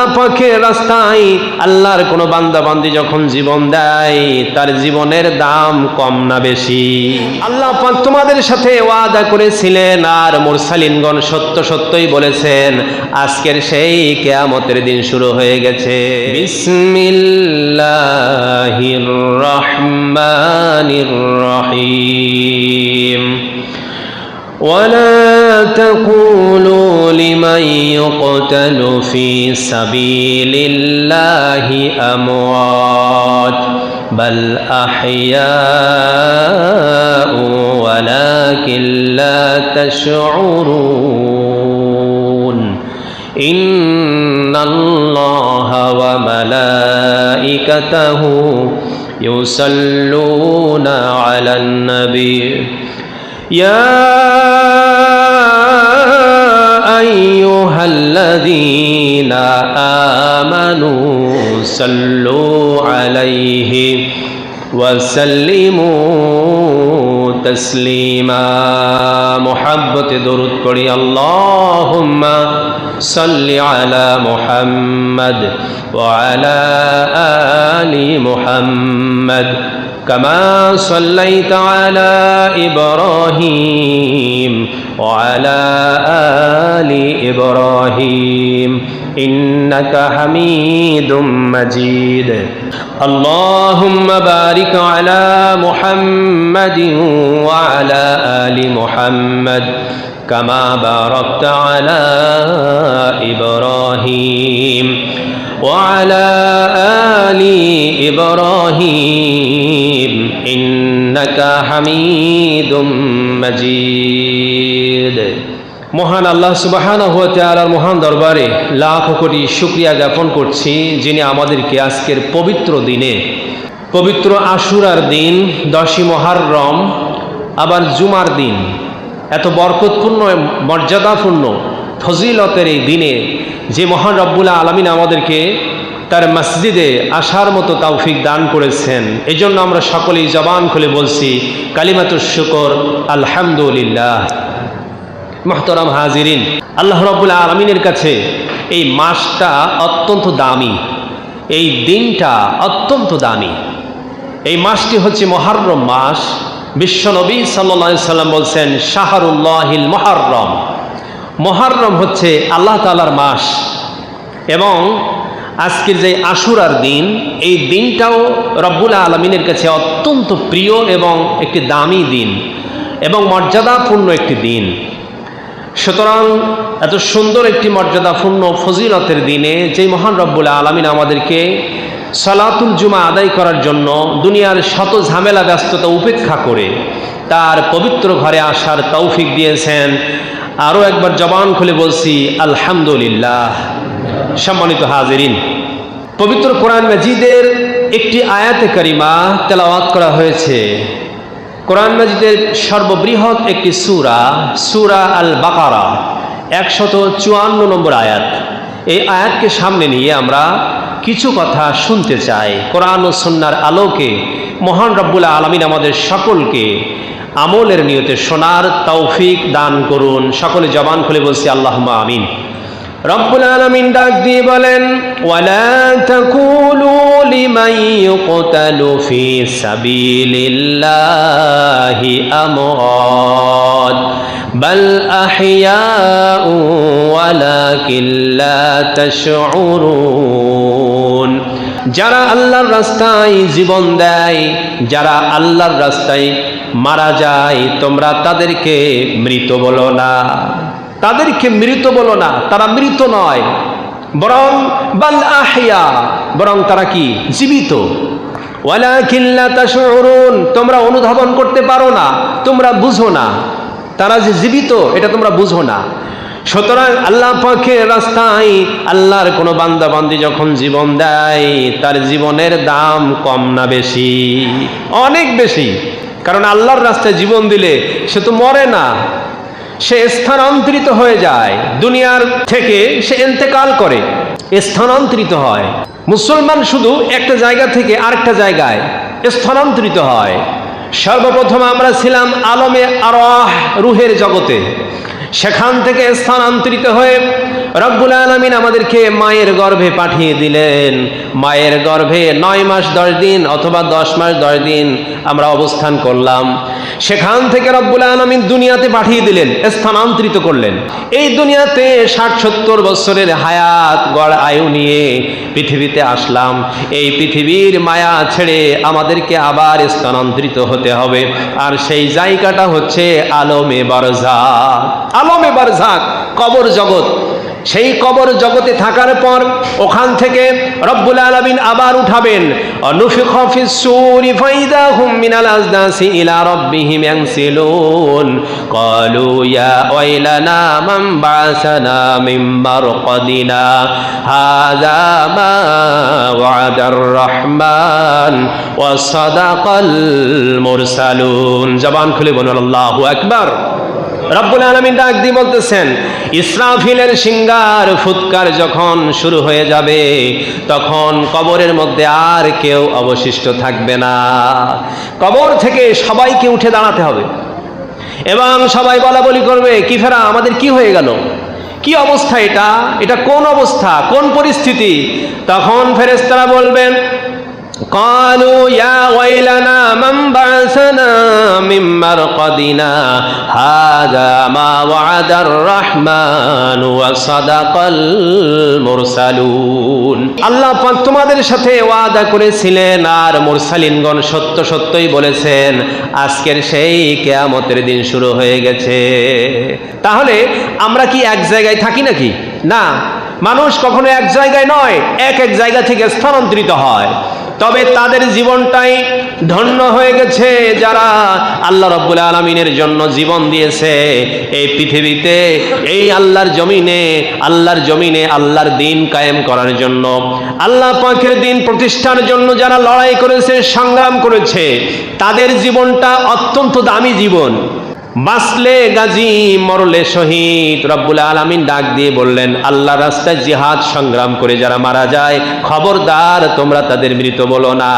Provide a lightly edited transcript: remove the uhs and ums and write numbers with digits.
আল্লাহ পাকের রাস্তায় আল্লাহর কোনো বান্দা বান্দি যখন জীবন দেয় তার জীবনের দাম কম না বেশি? আল্লাহ পাক তোমাদের সাথে ওয়াদা করেছিলেন আর মুরসালিনগণ সত্য সত্যই বলেছেন, আজকের সেই কিয়ামতের দিন শুরু হয়ে গেছে। বিসমিল্লাহির রহমানির রহিম। ولا تقولوا لمن يقتل في سبيل الله أموات بل أحياء ولكن لا تشعرون إن الله وملائكته يصلون على النبي يا أيها الذين آمنوا صلوا عليه وسلموا تسليما। محبت درود پڑھی اللهم صل على محمد وعلى آل محمد كما صليت على إبراهيم وعلى آل إبراهيم إنك حميد مجيد اللهم بارك على محمد وعلى آل محمد كما باركت على إبراهيم وعلى آل إبراهيم إنك حميد مجيد। মহান আল্লাহ সুবহানাহু ওয়া তাআলার মহান দরবারে লাখ কোটি শুকরিয়া জ্ঞাপন করছি, যিনি আমাদেরকে আজকের পবিত্র দিনে, পবিত্র আশুরার দিন, 10ই মুহররম, আবার জুমার দিন, এত বরকতপূর্ণ, মর্যাদাপূর্ণ, ফজিলতের এই দিনে যে মহান রব্বুল আলামিন আমাদেরকে তার মসজিদে আসার মতো তৌফিক দান করেছেন, এই জন্য আমরা সকলেই জবান খুলে বলছি কালিমাতুশ শুকর আলহামদুলিল্লাহ। মুহতারাম হাজিরিন, আল্লাহ রাব্বুল আলামিনের কাছে এই মাসটা অত্যন্ত দামি, এই দিনটা অত্যন্ত দামি। এই মাসটি হচ্ছে মুহররম মাস। বিশ্বনবী সাল্লাল্লাহু আলাইহি সাল্লাম বলছেন শাহরুল্লাহিল মুহররম। মুহররম হচ্ছে আল্লাহ তাআলার মাস, এবং আজকের যে আশুরার দিন, এই দিনটাও রব্বুল আলামিনের কাছে অত্যন্ত প্রিয় এবং একটি দামি দিন এবং মর্যাদাপূর্ণ একটি দিন। সুতরাং এত সুন্দর একটি মর্যাদাপূর্ণ ফজিলতের দিনে যেই মহান রব্বুল আলামিন আমাদেরকে সালাতুল জুমা আদায় করার জন্য দুনিয়ার শত ঝামেলা ব্যস্ততা উপেক্ষা করে তার পবিত্র ঘরে আসার তৌফিক দিয়েছেন, আরও একবার জবান খুলে বলছি আলহামদুলিল্লাহ। সম্মানিত হাজিরিন, পবিত্র কোরআন মাজিদের একটি আয়াতে কারিমা তেলাওয়াত করা হয়েছে। কোরআন মাজিদের সর্ববৃহৎ একটি সূরা, সূরা আল বাকারা, 154 নম্বর আয়াত। এই আয়াতকে সামনে নিয়ে আমরা কিছু কথা শুনতে চাই। কোরআন ও সুন্নাহর আলোকে মহান রব্বুল আলামিন আমাদের সকলকে আমলের নিয়তে শোনার তৌফিক দান করুন। সকলে জবান খুলে বলছি আল্লাহুম্মা আমিন। রব্বুল আলামিন ডাক দিয়ে বলেন, ওয়ালা তাকুলু লিমান ইউকতালু ফি সাবিলিল্লাহি আমওয়াত বাল আহইয়াউ ওয়ালাকিন লা তাশউরুন। যারা আল্লাহর রাস্তায় জীবন দেয়, যারা আল্লাহর রাস্তায় মারা যায়, তোমরা তাদেরকে মৃত বলো না, তাদেরকে মৃত বলো না, তারা মৃত নয়, বরং বাল আহইয়া, বরং তারা কি জীবিত। ওয়ালাকিন লা তাশউরুন, তোমরা অনুধাবন করতে পারো না, তোমরা বুঝো না, তারা যে জীবিত এটা তোমরা বুঝো না। সুতরাং আল্লাহ পাকের রাস্তায় আল্লাহর কোনো বান্দা বান্দি যখন জীবন দেয় তার জীবনের দাম কম না বেশি? অনেক বেশি। কারণ আল্লাহর রাস্তায় জীবন দিলে সে তো মরে না, সে স্থানান্তরিত হয়ে যায়, দুনিয়ার থেকে সে ইন্তেকাল করে, স্থানান্তরিত হয়। মুসলমান শুধু একটা জায়গা থেকে আরেকটা জায়গায় স্থানান্তরিত হয়। সর্বপ্রথম আমরা ছিলাম আলমে আরওয়াহ, রুহের জগতে, সেখান থেকে স্থানান্তরিত হয়ে রব্বুল আলামিন আমাদেরকে মায়ের গর্ভে পাঠিয়ে দিলেন। মায়ের গর্ভে 9 মাস 10 দিন অথবা 10 মাস 10 দিন আমরা অবস্থান করলাম। সেখান থেকে রব্বুল আলামিন দুনিয়াতে পাঠিয়ে দিলেন, স্থানান্তরিত করলেন। এই দুনিয়াতে 60-70 বছরের হায়াত গড় আয়ু নিয়ে পৃথিবীতে আসলাম। এই পৃথিবীর মায়া ছেড়ে আমাদেরকে আবার স্থানান্তরিত হতে হবে, আর সেই জায়গাটা হচ্ছে আলমে বারজাখ। আলমে বারজাখ, কবর জগৎ। সেই কবর জগতে থাকার পর ওখান থেকে রব্বুল আলামিন আবার উঠাবেন। অনুফিখা ফিস সূরি ফাইদা হুম মিনাল আজদাসি ইলা রাব্বিহিম ইয়ানসিলুন ক্বালু ইয়া ওয়াইলানা মান বা'সানা মিন মারকাদিনা হাযা মা ওয়াদার রহমান ওয়া সাদাকাল মুরসালুন। জবান খুলে বলুন আল্লাহু আকবার। রব্বুল আলামিন ডাক দিয়ে বলতেছেন, ইসরাফিলের সিংহার ফুৎকার যখন শুরু হয়ে যাবে তখন কবরের মধ্যে আর কেউ অবশিষ্ট থাকবে না। কবর থেকে সবাইকে উঠে দাঁড়াতে হবে এবং সবাই বলা বলি করবে, কি ফেরা আমাদের কি হয়ে গেল, কি অবস্থা, এটা কোন অবস্থা, কোন পরিস্থিতি? তখন ফেরেশতারা বলবেন, قالوا يا ويلنا من بعثنا من مرقدنا هذا ما وعد الرحمن وصدق المرسلون। আল্লাহ পাক তোমাদের সাথে ওয়াদা করেছিলেন আর মুরসালিনগণ সত্য সত্যই বলেছেন, আজকের সেই কিয়ামতের দিন শুরু হয়ে গেছে। তাহলে আমরা কি এক জায়গায় থাকি নাকি? না, মানুষ কখনো এক জায়গায় নয়, এক এক জায়গা থেকে স্থানান্তরিত হয়। তবে তাদের জীবনটাই ধন্য হয়ে গেছে যারা আল্লাহ রাব্বুল আলামিনের জন্য জীবন দিয়েছে। এই পৃথিবীতে, এই আল্লাহর জমিনে আল্লাহর দ্বীন কায়েম করার জন্য, আল্লাহ পাকের দ্বীন প্রতিষ্ঠার জন্য যারা লড়াই করেছে, সংগ্রাম করেছে, তাদের জীবনটা অত্যন্ত দামি জীবন। বাঁচলে গাজী, মরলে শহীদ। রব্বুল আলামিন ডাক দিয়ে বললেন, আল্লাহ রাস্তায় জিহাদ সংগ্রাম করে যারা মারা যায়, খবরদার তোমরা তাদের মৃত বলো না।